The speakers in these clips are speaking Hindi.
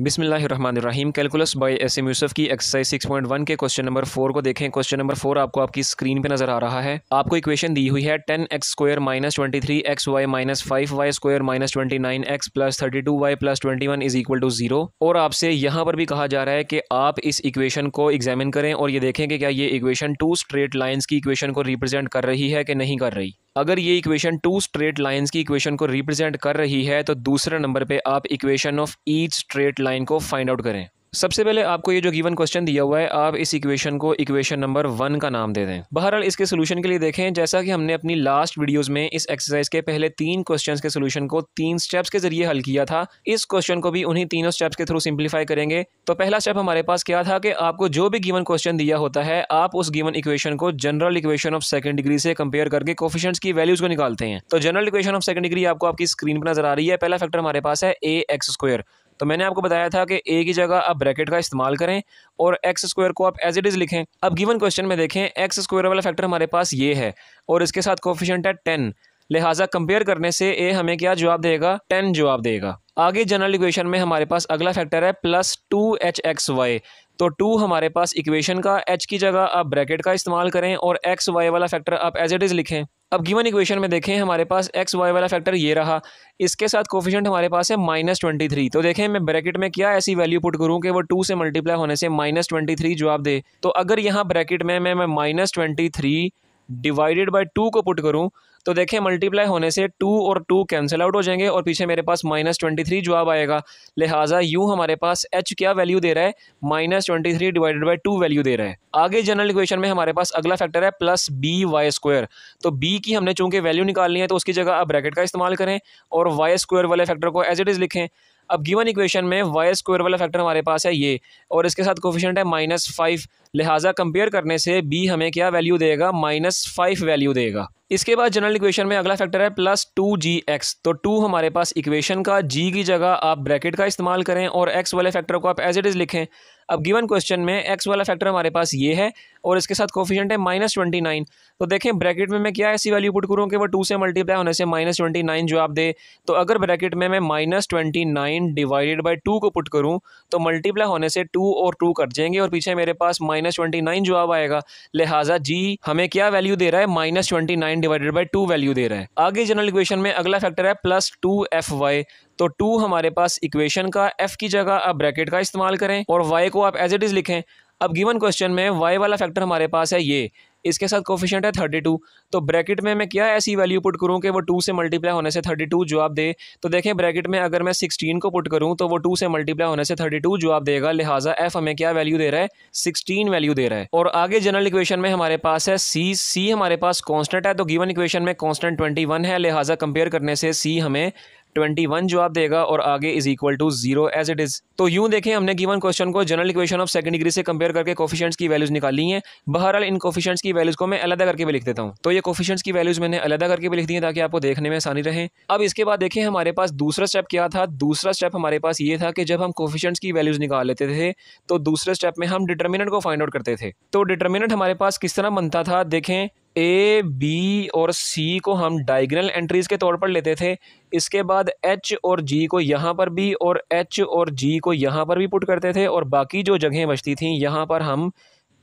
बिस्मिल्लाहिर्रहमानिर्रहीम। Calculus bye SM. यूसुफ की एक्सरसाइज 6.1 के क्वेश्चन नंबर 4 को देखें। क्वेश्चन नंबर 4 आपको आपकी स्क्रीन पे नज़र आ रहा है। आपको इक्वेशन दी हुई है 10x² - 23xy - 5y² - 29x + 32y + 21 = 0। और आपसे यहाँ पर भी कहा जा रहा है कि आप इस इक्वेशन को एग्जामिन करें और ये देखें कि क्या ये इक्वेशन टू स्ट्रेट लाइन्स की इक्वेशन को रिप्रेजेंट कर रही है कि नहीं कर रही। अगर ये इक्वेशन टू स्ट्रेट लाइन्स की इक्वेशन को रिप्रेजेंट कर रही है तो दूसरे नंबर पे आप equation of each straight line को फाइंड आउट करें। सबसे पहले आपको ये जो गिवन क्वेश्चन दिया हुआ है, आप इस इक्वेशन को इक्वेशन नंबर 1 का नाम दे दें। बहरहाल इसके सोल्यूशन के लिए देखें, जैसा कि हमने अपनी लास्ट वीडियोस में इस एक्सरसाइज के पहले 3 क्वेश्चंस के सोल्यूशन को 3 स्टेप्स के जरिए हल किया था, इस क्वेश्चन को भी उन्हीं तीनों स्टेप्स के थ्रू सिंप्लीफाई करेंगे। तो पहला स्टेप हमारे पास क्या था कि आपको जो भी गिवन क्वेश्चन दिया होता है, आप उस गिवन इक्वेशन को general equation of second degree से कंपेयर करके कोफिशिएंट्स की वैल्यूज को निकालते हैं। तो general equation of second degree आपको आपकी स्क्रीन पर नजर आ रही है। पहला फैक्टर हमारे पास है ax²। तो मैंने आपको बताया था कि a की जगह आप ब्रैकेट का इस्तेमाल करें और x² को आप एज इट इज़ लिखें। अब गिवन क्वेश्चन में देखें, x² वाला फैक्टर हमारे पास ये है और इसके साथ कोफिशिएंट है 10, लिहाजा कंपेयर करने से a हमें क्या जवाब देगा, 10 जवाब देगा। आगे जनरल इक्वेशन में हमारे पास अगला फैक्टर है +2hxy। तो 2 हमारे पास इक्वेशन का, h की जगह आप ब्रैकेट का इस्तेमाल करें और xy वाला फैक्टर आप एज इट इज़ लिखें। अब गिवन इक्वेशन में देखें, हमारे पास xy वाला फैक्टर ये रहा, इसके साथ कोफिशिएंट हमारे पास है -23। तो देखें मैं ब्रैकेट में क्या ऐसी वैल्यू पुट करूं कि वो 2 से मल्टीप्लाई होने से -23 जवाब दे। तो अगर यहाँ ब्रैकेट में मैं -23 डिवाइडेड बाय 2 को पुट करूं तो देखें मल्टीप्लाई होने से 2 और 2 कैंसिल आउट हो जाएंगे और पीछे मेरे पास -23 जवाब आएगा। लिहाजा यूँ हमारे पास h क्या वैल्यू दे रहा है, -23 डिवाइडेड बाय 2 वैल्यू दे रहा है। आगे जनरल इक्वेशन में हमारे पास अगला फैक्टर है +by²। तो b की हमने चूंकि वैल्यू निकालनी है तो उसकी जगह आप ब्रैकेट का इस्तेमाल करें और y² वाले फैक्टर को एज इट इज़ लिखें। अब गिवन इक्वेशन में y² वाला फैक्टर हमारे पास है ये और इसके साथ कोफिशिएंट है -5, लिहाजा कंपेयर करने से b हमें क्या वैल्यू देगा, -5 वैल्यू देगा। इसके बाद जनरल इक्वेशन में अगला फैक्टर है +2gx। तो 2 हमारे पास इक्वेशन का, g की जगह आप ब्रैकेट का इस्तेमाल करें और x वाले फैक्टर को आप एज इट इज़ लिखें। अब गिवन क्वेश्चन में x वाला फैक्टर हमारे पास ये है और इसके साथ कोफिशिएंट है -29। तो देखें ब्रैकेट में मैं क्या ऐसी वैल्यू पुट करूँ कि वो 2 से मल्टीप्लाई होने से -29 जवाब दे। तो अगर ब्रैकेट में मैं -29 डिवाइडेड बाय 2 को पुट करूँ तो मल्टीप्लाई होने से 2 और 2 कट जाएंगे और पीछे मेरे पास -29 जवाब आएगा। लिहाजा g हमें क्या वैल्यू दे रहा है, -29 डिवाइडेड बाय 2 वैल्यू दे रहा है। आगे जनरल इक्वेशन में अगला फैक्टर है +2fy। तो 2 हमारे पास इक्वेशन का, f की जगह आप ब्रैकेट का इस्तेमाल करें और y को आप एज इट इज़ लिखें। अब गिवन क्वेश्चन में y वाला फैक्टर हमारे पास है ये, इसके साथ कोफिशिएंट है 32। तो ब्रैकेट में मैं क्या ऐसी वैल्यू पुट करूं कि वो 2 से मल्टीप्लाई होने से 32 जवाब दे। तो देखें ब्रैकेट में अगर मैं 16 को पुट करूं तो वो 2 से मल्टीप्लाई होने से 32 जवाब देगा। लिहाजा f हमें क्या वैल्यू दे रहा है, 16 वैल्यू दे रहा है। और आगे जनरल इक्वेशन में हमारे पास है c हमारे पास कांस्टेंट है। तो गिवन इक्वेशन में कांस्टेंट 21 है, लिहाजा कंपेयर करने से c हमें 21 जवाब देगा और आगे =0 एज इट इज़। तो यूँ देखें हमने गिवन क्वेश्चन को general equation of second degree से कंपेयर करके कोफिशिएंट्स की वैल्यूज निकाली हैं। बहरहाल इन कोफिशिएंट्स की वैल्यूज को मैं अलग करके भी लिख देता हूँ। तो ये कोफिशिएंट्स की वैल्यूज मैंने अलग करके भी लिख दी है ताकि आपको देखने में आसानी रहे। अब इसके बाद देखें हमारे पास दूसरा स्टेप क्या था। दूसरा स्टेप हमारे पास ये था कि जब हम कोफिशिएंट्स की वैल्यूज निकाल लेते थे तो दूसरे स्टेप में हम डिटर्मिनेंट को फाइंड आउट करते थे। तो डिटर्मिनेंट हमारे पास किस तरह बनता था, देखें a, b और c को हम डायगोनल एंट्रीज के तौर पर लेते थे। इसके बाद h और g को यहाँ पर भी और h और g को यहाँ पर भी पुट करते थे और बाकी जो जगहें बचती थीं यहाँ पर हम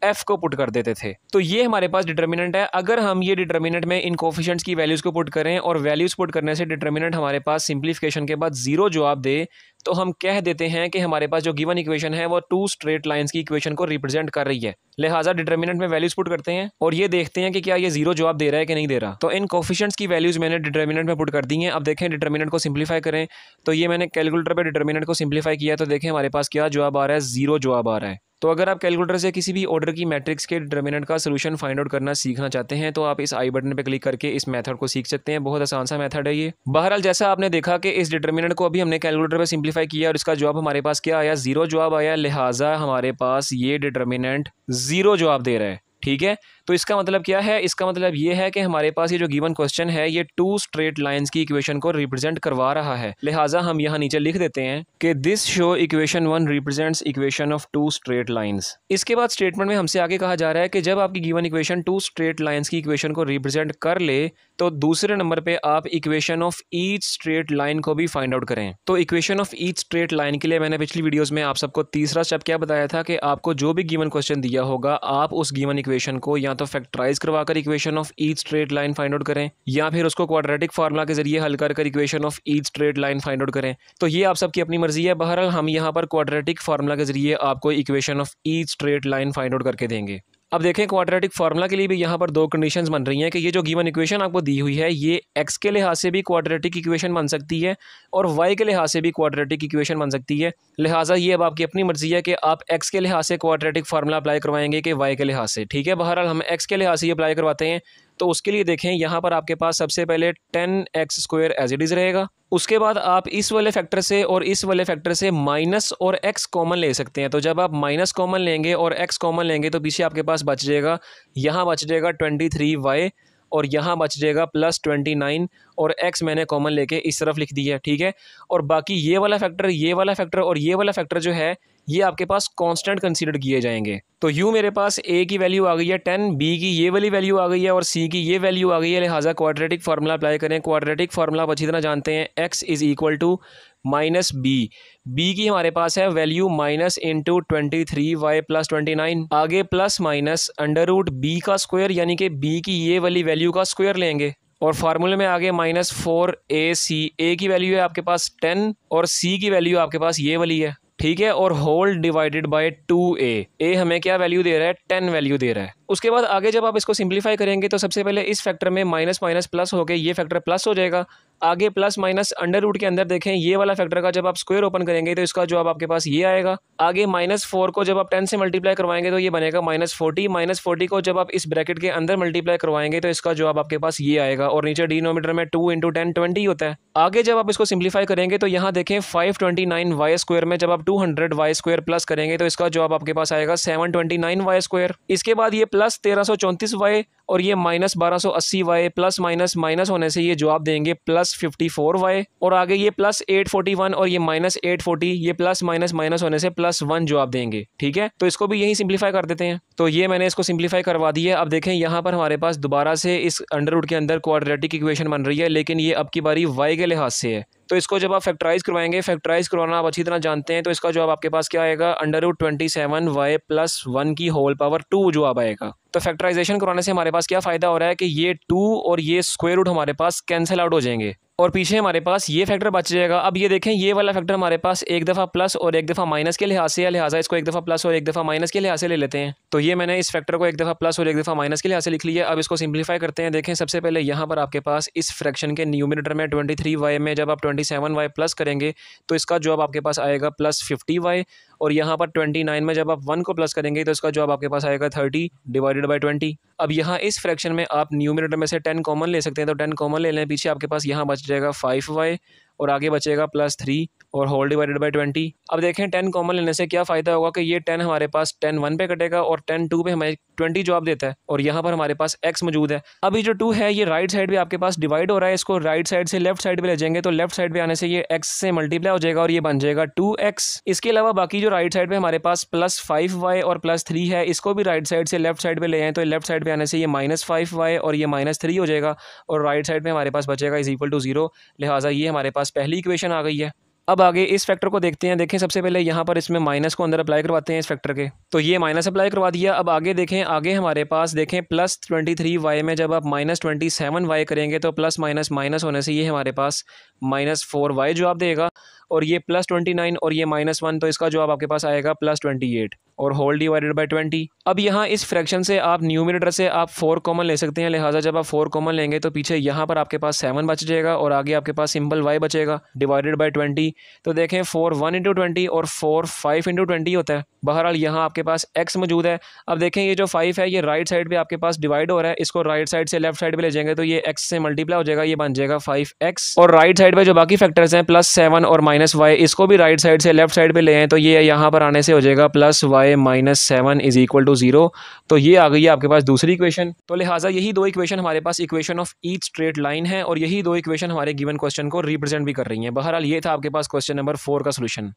f को पुट कर देते थे। तो ये हमारे पास डिटर्मिनेंट है। अगर हम ये डिटर्मिनेंट में इन कोफिशिएंट्स की वैल्यूज़ को पुट करें और वैल्यूज़ पुट करने से डिटर्मिनेंट हमारे पास सिंप्लीफिकेशन के बाद 0 जवाब दे तो हम कह देते हैं कि हमारे पास जो गिवन इक्वेशन है वो 2 स्ट्रेट लाइंस की इक्वेशन को रिप्रेजेंट कर रही है। लिहाजा डिटर्मिनेंट में वैल्यूज़ पुट करते हैं और ये देखते हैं कि क्या ये 0 जवाब दे रहा है कि नहीं दे रहा। तो इन कोफिशिएंट्स की वैल्यूज़ मैंने डिटर्मिनेंट में पुट कर दी हैं। अब देखें डिटर्मिनेंट को सिंप्लीफाई करें तो ये मैंने कैलकुलेटर पर डिटर्मिनेंट को सिंप्लीफाई किया तो देखें हमारे पास क्या जवाब आ रहा है, 0 जवाब आ रहा है। तो अगर आप कैलकुलेटर से किसी भी ऑर्डर की मैट्रिक्स के डिटर्मिनेंट का सोल्यूशन फाइंड आउट करना सीखना चाहते हैं तो आप इस आई बटन पर क्लिक करके इस मेथड को सीख सकते हैं। बहुत आसान सा मेथड है ये। बहरहाल जैसा आपने देखा कि इस डिटर्मिनेंट को अभी हमने कैलकुलेटर पर सिंप्लीफाई किया और इसका जवाब हमारे पास क्या आया, 0 जवाब आया। लिहाजा हमारे पास ये डिटर्मिनेंट 0 जवाब दे रहा है। ठीक है, तो इसका मतलब क्या है, इसका मतलब ये है कि हमारे पास ये जो गिवन क्वेश्चन है ये टू स्ट्रेट लाइंस की इक्वेशन को रिप्रेजेंट करवा रहा है। लिहाजा हम यहाँ नीचे लिख देते हैं कि this show equation 1 represents equation of two straight lines. इसके बाद स्टेटमेंट में हमसे आगे कहा जा रहा है कि जब आपकी given equation two straight lines की इक्वेशन को रिप्रेजेंट कर ले तो दूसरे नंबर पे आप equation of each straight line को भी फाइंड आउट करें। तो equation of each straight line के लिए मैंने पिछली वीडियोस में आप सबको तीसरा स्टेप क्या बताया था कि आपको जो भी गिवन क्वेश्चन दिया होगा आप उस गिवन इक्वेशन को या तो फैक्टराइज करवाकर equation of each straight line find out करें या फिर उसको क्वाड्रेटिक फार्मूला के जरिए हल कर equation of each straight line find out करें। तो ये आप सबकी अपनी मर्जी है। बहरहाल हम यहाँ पर क्वाड्रेटिक फार्मूला के जरिए आपको equation of each straight line find out करके देंगे। अब देखें क्वाड्रेटिक फार्मूला के लिए भी यहाँ पर दो कंडीशंस बन रही हैं कि ये जो गिवन इक्वेशन आपको दी हुई है ये x के लिहाज से भी क्वाड्रेटिक इक्वेशन बन सकती है और y के लिहाज से भी क्वाड्रेटिक इक्वेशन बन सकती है। लिहाजा ये अब आपकी अपनी मर्जी है कि आप x के लिहाज से क्वाड्रेटिक फार्मूला अप्लाई करवाएंगे कि y के लिहाज से। ठीक है, बहरहाल हम x के लिहाज से अप्लाई करवाते हैं। तो उसके लिए देखें यहाँ पर आपके पास सबसे पहले 10x² एज इट इज़ रहेगा। उसके बाद आप इस वाले फैक्टर से और इस वाले फैक्टर से माइनस और x कॉमन ले सकते हैं। तो जब आप माइनस कॉमन लेंगे और x कॉमन लेंगे तो पीछे आपके पास बच जाएगा, यहाँ बच जाएगा 23y और यहाँ बच जाएगा +29 और x मैंने कॉमन लेके इस तरफ लिख दिया है। ठीक है, और बाकी ये वाला फैक्टर, ये वाला फैक्टर और ये वाला फैक्टर जो है ये आपके पास कांस्टेंट कंसीडर किए जाएंगे। तो यूँ मेरे पास a की वैल्यू आ गई है 10, b की ये वाली वैल्यू आ गई है और c की ये वैल्यू आ गई है। लिहाजा क्वाड्रेटिक फार्मूला अप्लाई करें। क्वाड्रेटिक फार्मूला आप अच्छी तरह जानते हैं, x = -b। b की हमारे पास है वैल्यू -23y + 29, आगे प्लस माइनस √b का स्क्वायर यानी कि b की ये वाली वैल्यू का स्क्वायर लेंगे और फार्मूले में आगे -4ac। a की वैल्यू है आपके पास 10 और c की वैल्यू आपके पास ये वाली है। ठीक है, और whole divided by 2a। a हमें क्या वैल्यू दे रहा है, 10 वैल्यू दे रहा है। उसके बाद आगे जब आप इसको सिंप्लीफाई करेंगे तो सबसे पहले इस फैक्टर में माइनस माइनस प्लस हो गए, ये फैक्टर प्लस हो जाएगा। आगे प्लस माइनस अंडर रूट के अंदर देखें ये वाला फैक्टर का जब आप स्क्वायर ओपन करेंगे तो इसका जवाब आपके पास ये आएगा। आगे -4 को जब आप 10 से मल्टीप्लाई करवाएंगे तो ये बनेगा -40। -40 को जब आप इस ब्रैकेट के अंदर मल्टीप्लाई करवाएंगे तो इसका जवाब आपके पास ये आएगा और नीचे डिनोमिनेटर में 2 × 10 20 होता है। आगे जब आप इसको सिंप्लीफाई करेंगे तो यहाँ देखें 529y² में जब आप 200y² प्लस करेंगे तो इसका जवाब आपके पास आएगा 729y²। इसके बाद ये प्लस 1334y और ये -1280y प्लस माइनस होने से ये जवाब देंगे +54y और आगे ये +841 और ये -840, ये प्लस माइनस होने से +1 जवाब देंगे। ठीक है, तो इसको भी यही सिंप्लीफाई कर देते हैं। तो ये मैंने इसको सिंप्लीफाई करवा दी है। अब देखें यहाँ पर हमारे पास दोबारा से इस अंडर रूट के अंदर क्वाड्रेटिक इक्वेशन बन रही है, लेकिन ये अब की बारी y के लिहाज से है। तो इसको जब आप फैक्टराइज करवाएंगे, फैक्टराइज करवाना आप अच्छी तरह जानते हैं, तो इसका जवाब आपके पास क्या आएगा, √27y + 1 की होल पावर 2 जवाब आएगा। तो फैक्टराइजेशन करवाने से हमारे पास क्या फ़ायदा हो रहा है कि ये 2 और ये स्क्वायर रूट हमारे पास कैंसिल आउट हो जाएंगे और पीछे हमारे पास ये फैक्टर बच जाएगा। अब ये देखें ये वाला फैक्टर हमारे पास एक दफ़ा प्लस और एक दफ़ा माइनस के लिहाज से है, लिहाजा इसको एक दफ़ा प्लस और एक दफ़ा माइनस के लिहाज से ले लेते हैं। तो ये मैंने इस फैक्टर को एक दफ़ा प्लस और एक दफ़ा माइनस के लिहाज से लिख लिया। अब इसको सिंप्लीफाई करते हैं। देखें सबसे पहले यहाँ पर आपके पास इस फ्रैक्शन के न्यूमरेटर में 23y में जब आप 27y प्लस करेंगे तो इसका जवाब आपके पास आएगा +50y और यहाँ पर 29 में जब आप 1 को प्लस करेंगे तो इसका जवाब आपके पास आएगा 30 डिवाइडेड बाय 20। अब यहाँ इस फ्रैक्शन में आप न्यूमरेटर में से 10 कॉमन ले सकते हैं, तो 10 कॉमन ले लें, पीछे आपके पास यहाँ बच जाएगा 5y और आगे बचेगा +3 और होल डिवाइडेड बाय 20। अब देखें 10 कॉमन लेने से क्या फ़ायदा होगा कि ये 10 हमारे पास 10 1 पे कटेगा और 10 2 पे हमें 20 जवाब देता है और यहाँ पर हमारे पास x मौजूद है। अब ये जो 2 है ये राइट साइड पे आपके पास डिवाइड हो रहा है, इसको राइट साइड से लेफ्ट साइड पे ले जाएंगे तो लेफ्ट साइड पे आने से ये x से मल्टीप्लाई हो जाएगा और ये बन जाएगा 2x। इसके अलावा बाकी जो राइट साइड पे हमारे पास +5y और +3 है, इसको भी राइट साइड से लेफ्ट साइड पे ले आए तो लेफ्ट साइड पे आने से ये -5y और ये -3 हो जाएगा और राइट साइड पे हमारे पास बचेगा = 0। लिहाजा ये हमारे पास पहली इक्वेशन आ गई है। अब आगे इस फैक्टर को देखते हैं। देखें सबसे पहले यहाँ पर इसमें माइनस को अंदर अप्लाई करवाते हैं इस फैक्टर के, तो ये माइनस अप्लाई करवा दिया। अब आगे देखें, आगे हमारे पास देखें +23y में जब आप -27y करेंगे तो प्लस माइनस होने से ये हमारे पास -4y जवाब देगा और ये +29 और ये -1 तो इसका जवाब आपके पास आएगा +28 और होल डिवाइडेड बाय 20। अब यहाँ इस फ्रैक्शन से आप न्यूमरेटर से आप 4 कॉमन ले सकते हैं, लिहाजा जब आप 4 कॉमन लेंगे तो पीछे यहाँ पर आपके पास 7 बच जाएगा और आगे आपके पास सिंपल y बचेगा डिवाइडेड बाय 20। तो देखें 4 1 × 20 और 4 5 × 20 होता है। बहरहाल यहाँ आपके पास x मौजूद है। अब देखें ये जो 5 है ये राइट साइड पे आपके पास डिवाइड हो रहा है, इसको राइट साइड से लेफ्ट साइड पे ले जाएंगे तो ये x से मल्टीप्लाई हो जाएगा, ये बन जाएगा 5x और राइट साइड पे जो बाकी फैक्टर्स हैं +7 और माइनस वाई, इसको भी राइट साइड से लेफ्ट साइड पे ले आए तो ये यहाँ पर आने से हो जाएगा plus Y minus 7 is equal to 0। तो ये आ गई है आपके पास दूसरी इक्वेशन। तो लिहाजा यही दो इक्वेशन हमारे पास equation of each straight line है और यही दो इक्वेशन हमारे गिवन क्वेश्चन को रिप्रेजेंट भी कर रही हैं। बहरहाल ये था आपके पास क्वेश्चन नंबर 4 का सोल्यूशन।